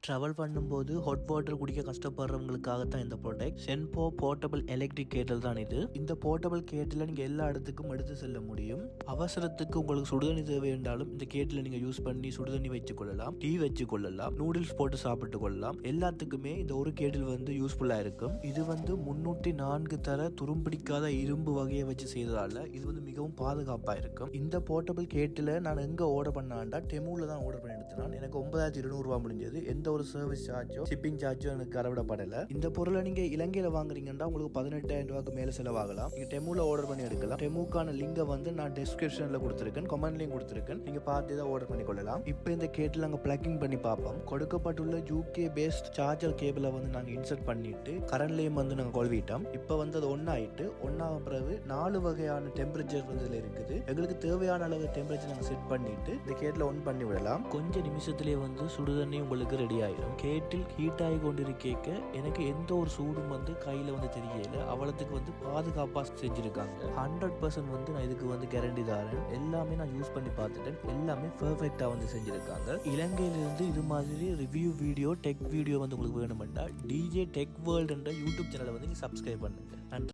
Travel பண்ணும்போது hot water குடிக்க கஷ்டப்படுறவங்களுக்காக தான் இந்த ப்ராடக்ட். சென்போ போர்ட்டபிள் எலக்ட்ரிக் கேட்டில் தான் இது. இந்த போர்ட்டபிள் கேட்டில் நீங்க எல்லா இடத்துக்கும் எடுத்து செல்ல முடியும். அவசரத்துக்கு உங்களுக்கு சுடுதண்ணி தேவை என்றாலும் இந்த கேட்டில் நீங்க யூஸ் பண்ணி சுடுதண்ணி வச்சுக் கொள்ளலாம், டீ வச்சு கொள்ளலாம், நூடுல்ஸ் போட்டு சாப்பிட்டு கொள்ளலாம். எல்லாத்துக்குமே இந்த ஒரு கேட்டில் யூஸ்ஃபுல்லா இருக்கும். இது 304 தர துரும்பிடிக்காத இரும்பு வகையை வச்சு செய்ததால இது மிகவும் பாதுகாப்பா இருக்கும். இந்த போர்ட்டபிள் கேட்டில் நான் எங்க ஆர்டர் பண்ணாண்டா டெமுல தான் ஆர்டர் பண்ணி எடுத்தேன். எனக்கு 9200 ரூபாய் முடிஞ்சது. எந்த ஒரு சர்வீஸ் சார்ஜோ ஷிப்பிங் சார்ஜோ எனக்கு கரவிடப்படல. இந்த பொருளை நீங்க இலங்கையில வாங்குறீங்கன்னா உங்களுக்கு 18,000 ரூபாய்க்கு மேல செலவாகலாம். நீங்க டெமுல ஆர்டர் பண்ணி எடுக்கலாம். டெமுக்கான லிங்கை நான் டிஸ்கிரிப்ஷன்ல கொடுத்திருக்கேன், கமெண்ட்லயும் கொடுத்திருக்கேன். நீங்க பார்த்து தான் ஆர்டர் பண்ணி கொள்ளலாம். இப்போ இந்த கேட்டில் நாங்க பிளக்கிங் பண்ணி பார்ப்போம். கொடுக்கப்பட்டுள்ள UK பேஸ்ட் சார்ஜர் கேபிளை நாங்க இன்சர்ட் பண்ணிட்டு கரண்ட்லயும் நாங்க கொள்விட்டோம். இப்போ அது ஒன்னாயிட்டு ஒன்னாக பிறகு 4 வகையான டெம்பரேச்சர் இதுல இருக்குது. எங்களுக்கு தேவையான அளவு டெம்பரேச்சர் நாங்க செட் பண்ணிட்டு இந்த கேட்டில் ஒன் பண்ணி விடலாம். கொஞ்ச நிமிஷத்திலே சுடுதண்ணி உங்களுக்கு ரெடி ஆயிடும். கேட்டில் ஹீட் ஆகி கொண்டிருக்க எனக்கு எந்த ஒரு சூடும் கையில தெரியல. அவளத்துக்கு பாதுகாப்பா செஞ்சிருக்காங்க. 100% நான் இதுக்கு கேரண்டி தரேன். எல்லாமே நான் யூஸ் பண்ணி பார்த்துட்டேன். எல்லாமே பெர்ஃபெக்ட்டா செஞ்சிருக்காங்க. இலங்கையிலிருந்து இது மாதிரி ரிவ்யூ வீடியோ, டெக் வீடியோ உங்களுக்கு வேணுமெண்டா DJ Tech World என்ற யூடியூப் சேனலை நீங்க சப்ஸ்கிரைப் பண்ணுங்க.